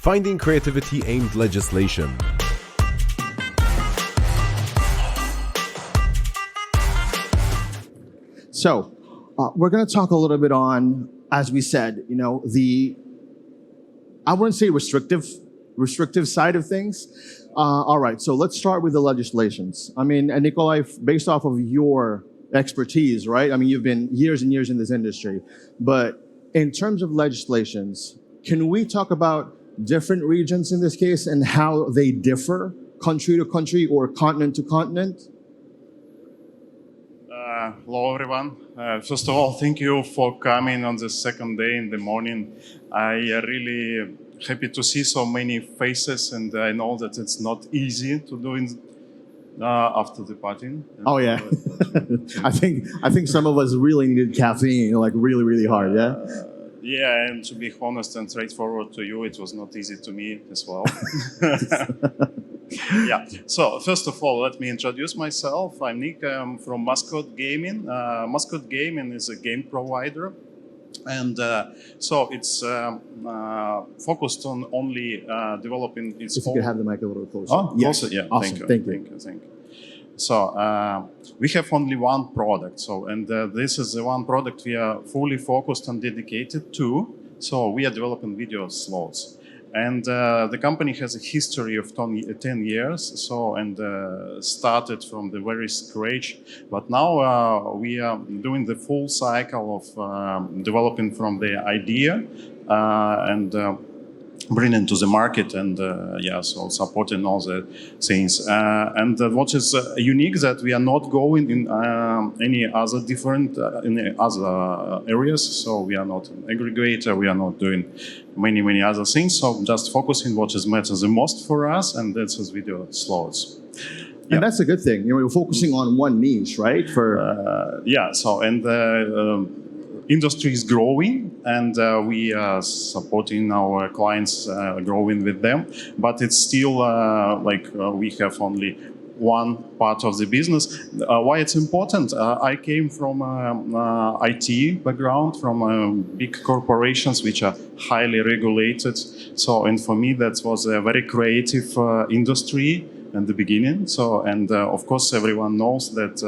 Finding creativity-aimed legislation. So, we're going to talk a little bit on, as we said, I wouldn't say restrictive side of things. All right, so let's start with the legislations. I mean, and Nikolay, based off of your expertise, right? I mean, you've been years and years in this industry, but in terms of legislations, can we talk about different regions in this case and how they differ country to country or continent to continent? Hello, everyone. First of all, thank you for coming on the second day in the morning. I really happy to see so many faces, and I know that it's not easy to do after the party. Oh yeah, I think some of us really needed caffeine, like really, really hard. Yeah. Yeah, and to be honest and straightforward to you, it was not easy to me as well. Yeah, so first of all, let me introduce myself. I'm Nick, I'm from Muscat Gaming. Muscat Gaming is a game provider, and so it's focused on only developing its If you could have the mic a little closer. Oh, yes. Closer? Yeah, awesome. Thank you. So we have only one product. So, and this is the one product we are fully focused and dedicated to. So we are developing video slots. And the company has a history of 10 years, so, and started from the very scratch. But now we are doing the full cycle of developing from the idea and bringing to the market, and yeah, so supporting all the things. And what is unique that we are not going in any other different in other areas. So we are not an aggregator. We are not doing many other things. So just focusing what is matters the most for us, and that's is video slots. Yeah. And that's a good thing. You're focusing on one niche, right? For yeah. So and industry is growing, and we are supporting our clients growing with them. But it's still we have only one part of the business. Why it's important? I came from IT background, from big corporations which are highly regulated. So, and for me, that was a very creative industry in the beginning. So, and of course, everyone knows that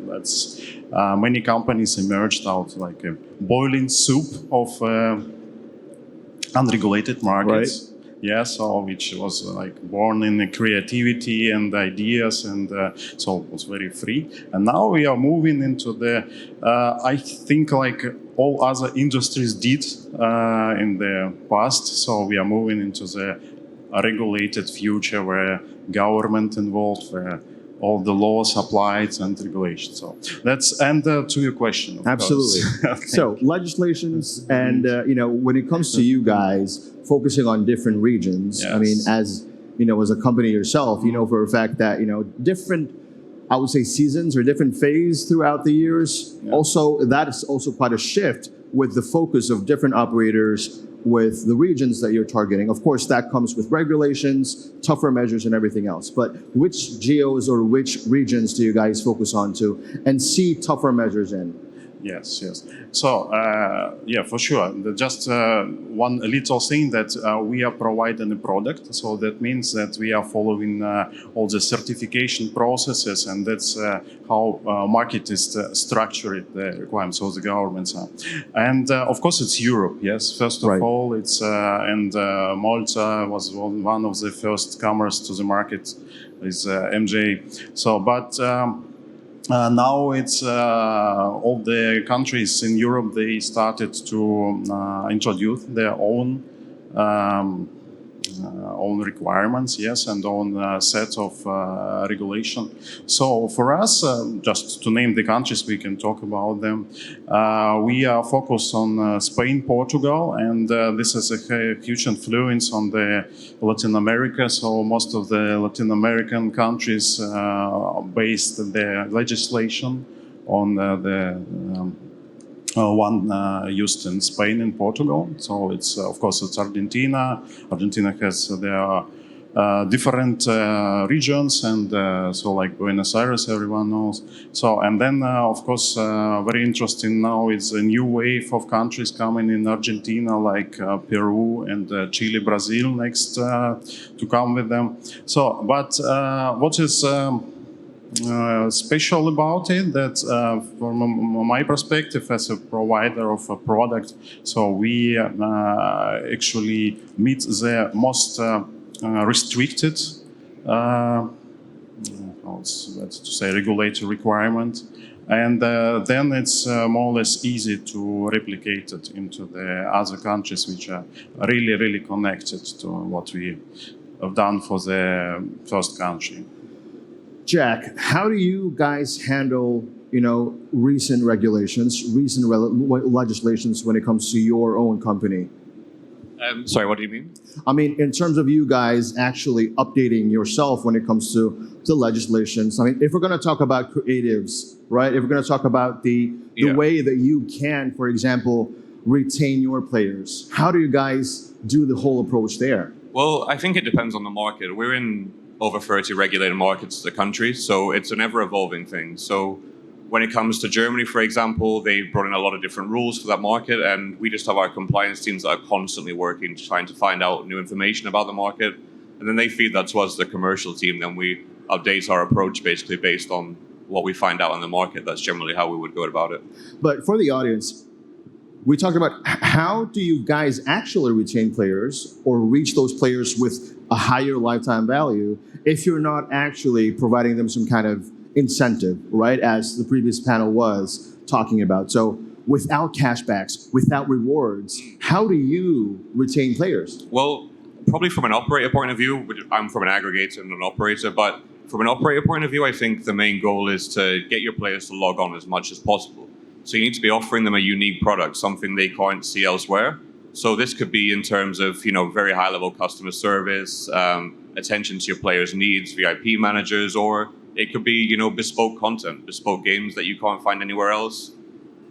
that's many companies emerged out like a boiling soup of unregulated markets. Right. Yeah, so which was like born in the creativity and ideas, and so it was very free. And now we are moving into the, I think like all other industries did in the past. So we are moving into the regulated future where government involved, where all the laws applied and regulations. So that's, and to your question. Absolutely. So legislations, and when it comes to you guys focusing on different regions, yes. I mean, as as a company yourself, for a fact that different, I would say, seasons or different phase throughout the years. Yeah. Also, that is also quite a shift with the focus of different operators with the regions that you're targeting. Of course, that comes with regulations, tougher measures, and everything else. But which geos or which regions do you guys focus on to and see tougher measures in? Yes. So, yeah, for sure. Just one little thing that we are providing a product. So that means that we are following all the certification processes, and that's how market is structured, the requirements of the governments are. And of course, it's Europe. Yes, first of all, it's and Malta was one of the first comers to the market with MJ. So, but. Now it's all the countries in Europe, they started to introduce their own requirements, yes, and own set of regulation. So for us, just to name the countries, we can talk about them. We are focused on Spain, Portugal, and this is a huge influence on the Latin America. So most of the Latin American countries based their legislation on the one used in Spain and Portugal. So it's of course it's Argentina. Argentina has their different regions, and so like Buenos Aires, everyone knows. So, and then of course, very interesting now is a new wave of countries coming in Argentina, like Peru and Chile, Brazil next to come with them. So, but what is special about it, that from my perspective as a provider of a product, so we actually meet the most restricted, let's to say, regulatory requirement, and then it's more or less easy to replicate it into the other countries which are really, really connected to what we have done for the first country. Jack, how do you guys handle, recent regulations, recent legislations when it comes to your own company? Sorry, what do you mean? I mean, in terms of you guys actually updating yourself when it comes to legislations. I mean, if we're going to talk about creatives, right? If we're going to talk about the way that you can, for example, retain your players, how do you guys do the whole approach there? Well, I think it depends on the market. We're in over 30 regulated markets as a country, so it's an ever-evolving thing. So when it comes to Germany, for example, they brought in a lot of different rules for that market, and we just have our compliance teams that are constantly working, trying to find out new information about the market, and then they feed that to us, the commercial team, then we update our approach basically based on what we find out on the market. That's generally how we would go about it. But for the audience, we talked about how do you guys actually retain players or reach those players with a higher lifetime value if you're not actually providing them some kind of incentive, right? As the previous panel was talking about. So without cashbacks, without rewards, how do you retain players? Well, probably from an operator point of view, I'm from an aggregator and an operator, but from an operator point of view, I think the main goal is to get your players to log on as much as possible. So you need to be offering them a unique product, something they can't see elsewhere. So this could be in terms of, very high level customer service, attention to your players' needs, VIP managers, or it could be, bespoke content, bespoke games that you can't find anywhere else,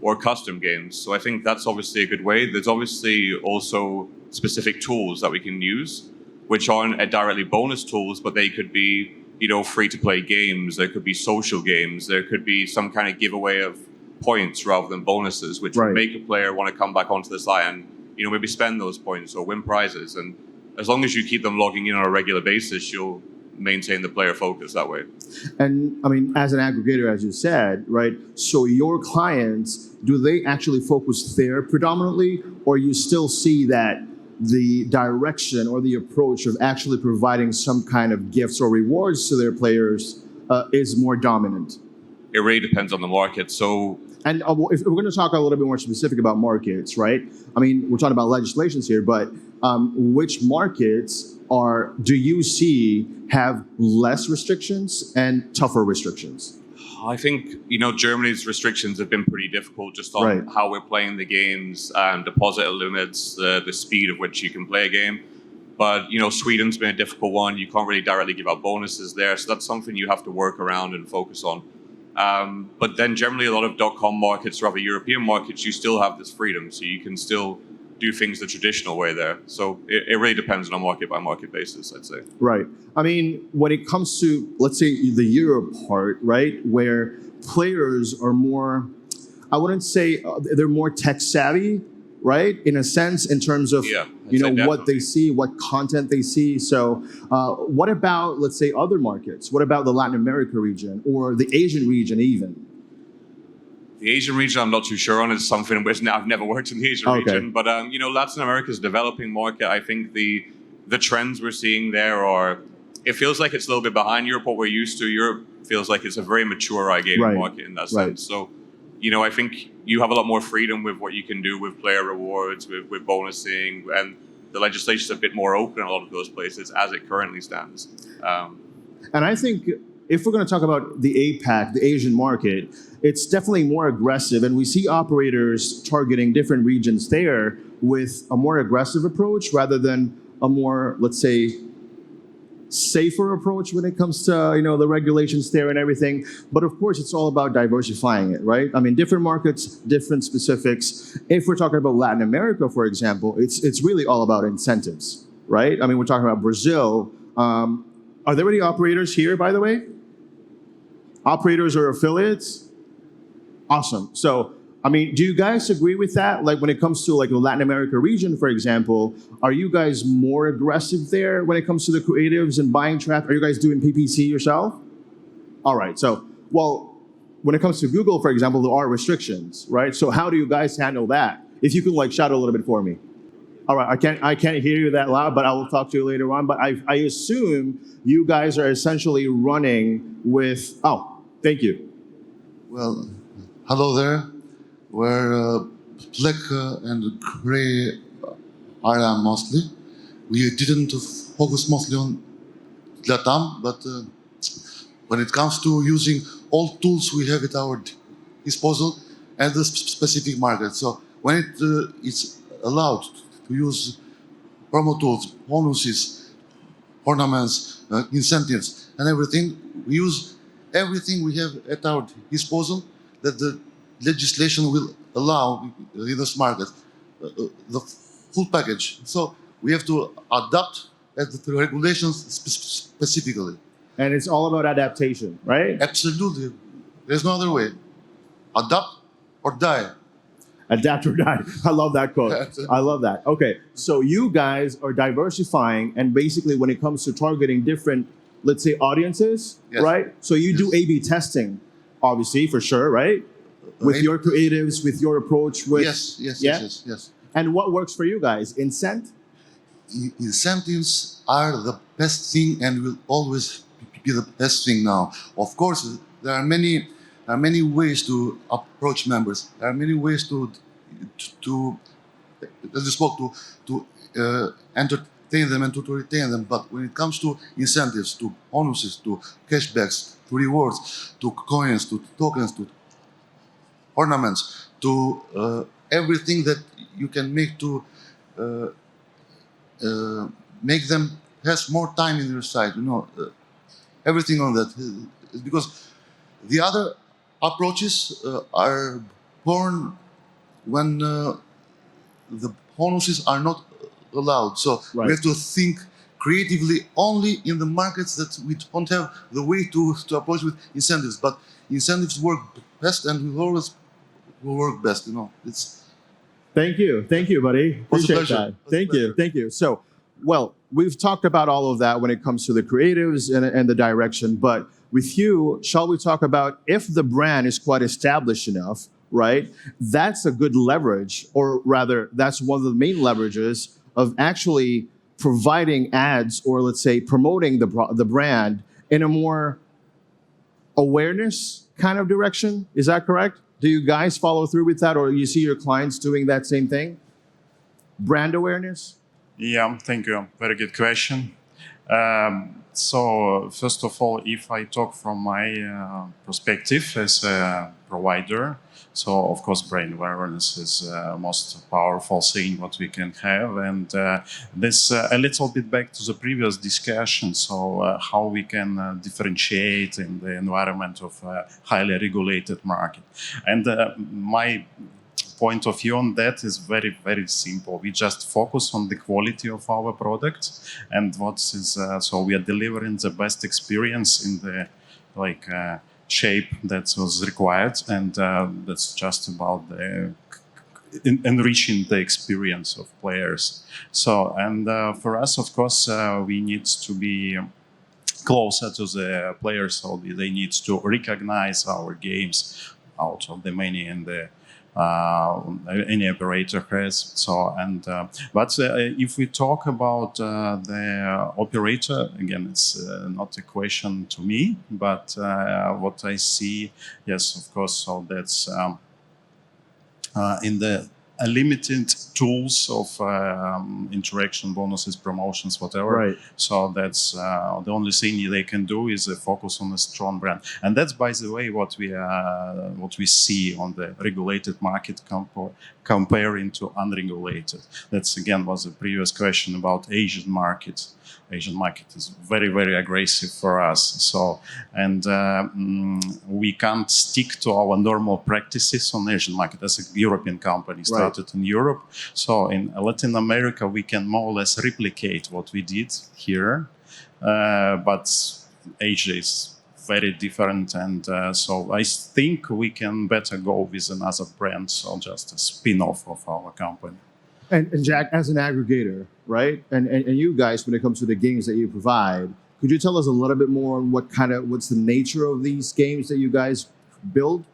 or custom games. So I think that's obviously a good way. There's obviously also specific tools that we can use, which aren't directly bonus tools, but they could be, free-to-play games. There could be social games. There could be some kind of giveaway of points rather than bonuses, which would make a player want to come back onto the site and, maybe spend those points or win prizes. And as long as you keep them logging in on a regular basis, you'll maintain the player focus that way. And I mean, as an aggregator, as you said, right? So your clients, do they actually focus there predominantly, or you still see that the direction or the approach of actually providing some kind of gifts or rewards to their players is more dominant? It really depends on the market. So, and if we're going to talk a little bit more specific about markets, right? I mean, we're talking about legislations here, but which markets do you see have less restrictions and tougher restrictions? I think, Germany's restrictions have been pretty difficult just on how we're playing the games, deposit limits, the speed of which you can play a game. But, Sweden's been a difficult one. You can't really directly give out bonuses there. So that's something you have to work around and focus on. But then generally a lot of .com markets or other European markets, you still have this freedom. So you can still do things the traditional way there. So it really depends on a market by market basis, I'd say. Right. I mean, when it comes to, let's say, the Europe part, right, where players are more, I wouldn't say they're more tech savvy, right, in a sense, in terms of, what they see, what content they see. So what about, let's say, other markets? What about the Latin America region or the Asian region even? The Asian region, I'm not too sure on. It's something which I've never worked in the Asian region. But, Latin America is a developing market. I think the trends we're seeing there it feels like it's a little bit behind Europe, what we're used to. Europe feels like it's a very mature iGaming market in that sense. So, I think you have a lot more freedom with what you can do with player rewards, with bonusing, and the legislation is a bit more open in a lot of those places as it currently stands. And I think if we're going to talk about the APAC, the Asian market, it's definitely more aggressive. And we see operators targeting different regions there with a more aggressive approach rather than a more, let's say, safer approach when it comes to, the regulations there and everything. But of course, it's all about diversifying it, right? I mean, different markets, different specifics. If we're talking about Latin America, for example, it's really all about incentives, right? I mean, we're talking about Brazil. Are there any operators here, by the way? Operators or affiliates? Awesome. So, I mean, do you guys agree with that? Like when it comes to like the Latin America region, for example, are you guys more aggressive there when it comes to the creatives and buying traffic? Are you guys doing PPC yourself? All right. So, well, when it comes to Google, for example, there are restrictions, right? So how do you guys handle that? If you could like shout a little bit for me. All right, I can't hear you that loud, but I will talk to you later on. But I assume you guys are essentially running with, oh, thank you. Well, hello there. We're black and gray area mostly. We didn't focus mostly on LATAM, but when it comes to using all tools we have at our disposal and the specific market. So when it's allowed to use promo tools, bonuses, ornaments, incentives, and everything, we use everything we have at our disposal that the legislation will allow in this market, the full package. So we have to adapt at the regulations specifically. And it's all about adaptation, right? Absolutely. There's no other way. Adapt or die. Adapt or die. I love that quote. I love that. Okay, so you guys are diversifying, and basically when it comes to targeting different, let's say, audiences, Yes. right? So you do A/B testing, obviously, for sure, right? With your creatives, with your approach, with Yes. And what works for you guys? Incent? Incentives are the best thing and will always be the best thing now. Of course, there are many ways to approach members. There are many ways to as you spoke, to entertain them and to retain them. But when it comes to incentives, to bonuses, to cashbacks, to rewards, to coins, to tokens, to ornaments, to everything that you can make to make them has more time in your side, everything on that. Because the other approaches are born when the bonuses are not allowed. So we have to think creatively only in the markets that we don't have the way to approach with incentives. But incentives work best and will always work best, It's Thank you, buddy. Was a Appreciate pleasure. that. Thank you. So, well, we've talked about all of that when it comes to the creatives and the direction, but with you, shall we talk about if the brand is quite established enough, right? That's a good leverage, or rather, that's one of the main leverages of actually providing ads, or let's say promoting the brand in a more awareness kind of direction. Is that correct? Do you guys follow through with that, or you see your clients doing that same thing? Brand awareness? Yeah, thank you. Very good question. So first of all, if I talk from my perspective as a provider, so of course brand awareness is most powerful thing what we can have, and this a little bit back to the previous discussion. So how we can differentiate in the environment of a highly regulated market, and my point of view on that is very, very simple. We just focus on the quality of our product, and so we are delivering the best experience in the shape that was required, and that's just about the enriching the experience of players. So, and for us, of course, we need to be closer to the players, so they need to recognize our games out of the many in the any operator has. So, and but if we talk about the operator, again, it's not a question to me, but what I see, yes, of course. So that's in the limited tools of interaction, bonuses, promotions, whatever. Right. So that's the only thing they can do is focus on a strong brand, and that's, by the way, what we see on the regulated market comparing to unregulated. That's again was the previous question about Asian market. Asian market is very, very aggressive for us. So, and we can't stick to our normal practices on Asian market. As a European company started in Europe. So in Latin America, we can more or less replicate what we did here. but age is very different, and so I think we can better go with another brand, so just a spin-off of our company. And Jack, as an aggregator, right? And you guys, when it comes to the games that you provide, could you tell us a little bit more on what's the nature of these games that you guys build?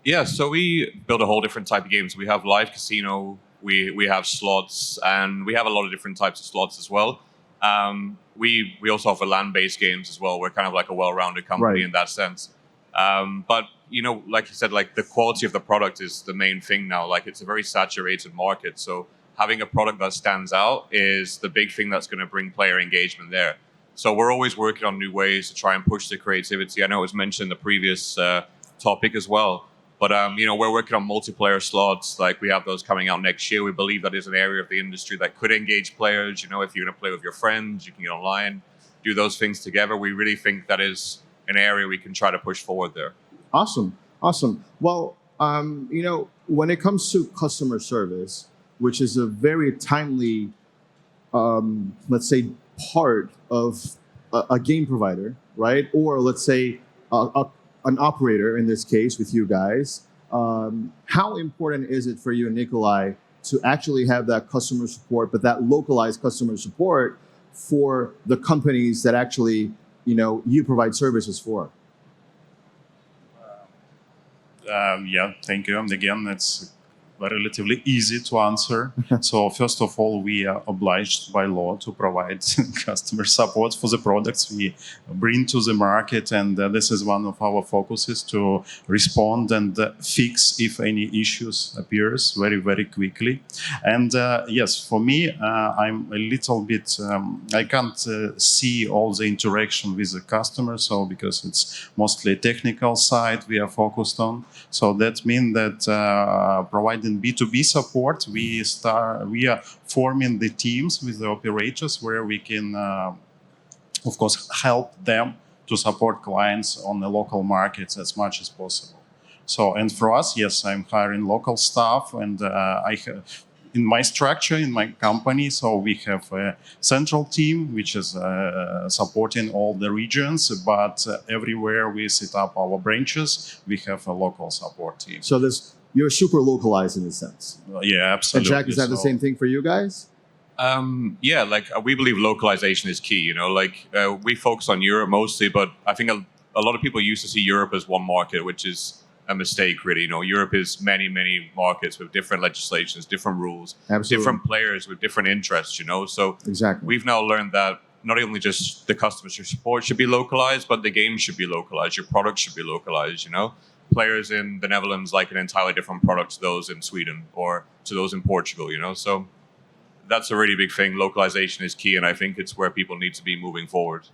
Yeah, so we build a whole different type of games. We have live casino, we have slots, and we have a lot of different types of slots as well. We also offer land-based games as well. We're kind of like a well-rounded company in that sense. But like you said, like the quality of the product is the main thing now. Like it's a very saturated market, so having a product that stands out is the big thing that's going to bring player engagement there. So we're always working on new ways to try and push the creativity. I know it was mentioned in the previous topic as well. But we're working on multiplayer slots. Like we have those coming out next year. We believe that is an area of the industry that could engage players. If you're going to play with your friends, you can get online, do those things together. We really think that is an area we can try to push forward there. Awesome. Well, when it comes to customer service, which is a very timely, let's say, part of a game provider, right? Or let's say an operator in this case with you guys. How important is it for you and Nikolay to actually have that customer support, but that localized customer support for the companies that actually, you provide services for? Yeah, thank you. And again, it's relatively easy to answer. So first of all, we are obliged by law to provide customer support for the products we bring to the market, and this is one of our focuses, to respond and fix if any issues appears very, very quickly. And yes, for me, I'm a little bit, I can't see all the interaction with the customer, so because it's mostly technical side we are focused on. So that means that providing B2B support, we are forming the teams with the operators where we can, of course, help them to support clients on the local markets as much as possible. So, and for us, yes, I'm hiring local staff, and I have, in my structure, in my company, so we have a central team which is supporting all the regions, but everywhere we set up our branches, we have a local support team. So you're super localized in a sense. Yeah, absolutely. And Jack, is that the same thing for you guys? Yeah, we believe localization is key. We focus on Europe mostly, but I think a lot of people used to see Europe as one market, which is a mistake, really. Europe is many, many markets with different legislations, different rules, different players with different interests. So exactly, we've now learned that not only just the customer support should be localized, but the game should be localized. Your product should be localized. Players in the Netherlands like an entirely different product to those in Sweden or to those in Portugal. So that's a really big thing. Localization is key, and I think it's where people need to be moving forward.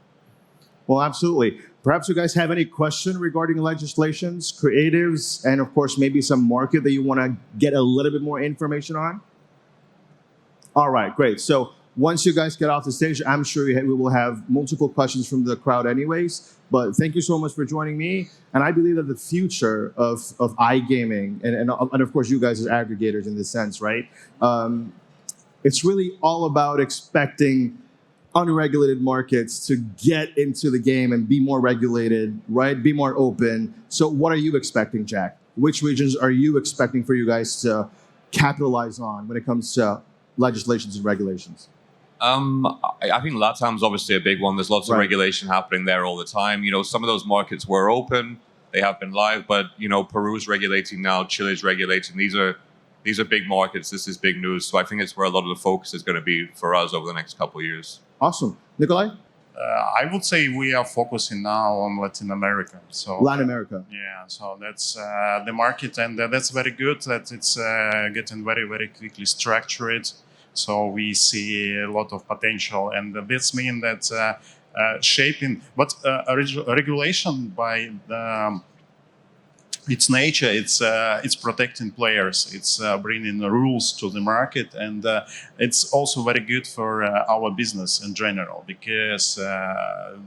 Well, absolutely. Perhaps you guys have any question regarding legislations, creatives, and of course, maybe some market that you want to get a little bit more information on? All right, great. So once you guys get off the stage, I'm sure we will have multiple questions from the crowd anyways. But thank you so much for joining me. And I believe that the future of iGaming, and of course you guys as aggregators in this sense, right? It's really all about expecting unregulated markets to get into the game and be more regulated, right? Be more open. So what are you expecting, Jack? Which regions are you expecting for you guys to capitalize on when it comes to legislations and regulations? I think LATAM's obviously a big one. There's lots of regulation happening there all the time. Some of those markets were open. They have been live, but, Peru's regulating now, Chile's regulating. These are big markets. This is big news. So I think it's where a lot of the focus is going to be for us over the next couple of years. Awesome. Nikolay? I would say we are focusing now on Latin America. So Latin America. Yeah, so that's the market, and that's very good that it's getting very, very quickly structured. So we see a lot of potential, and this means that shaping, but regulation by its nature, it's protecting players, it's bringing the rules to the market, and it's also very good for our business in general, because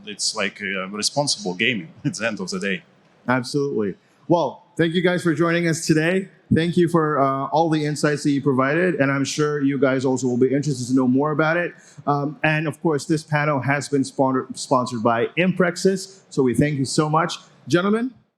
it's like responsible gaming at the end of the day. Absolutely. Well, Thank you guys for joining us today. Thank you for all the insights that you provided, and I'm sure you guys also will be interested to know more about it. And of course, this panel has been sponsored by Imprexis, so we thank you so much. Gentlemen,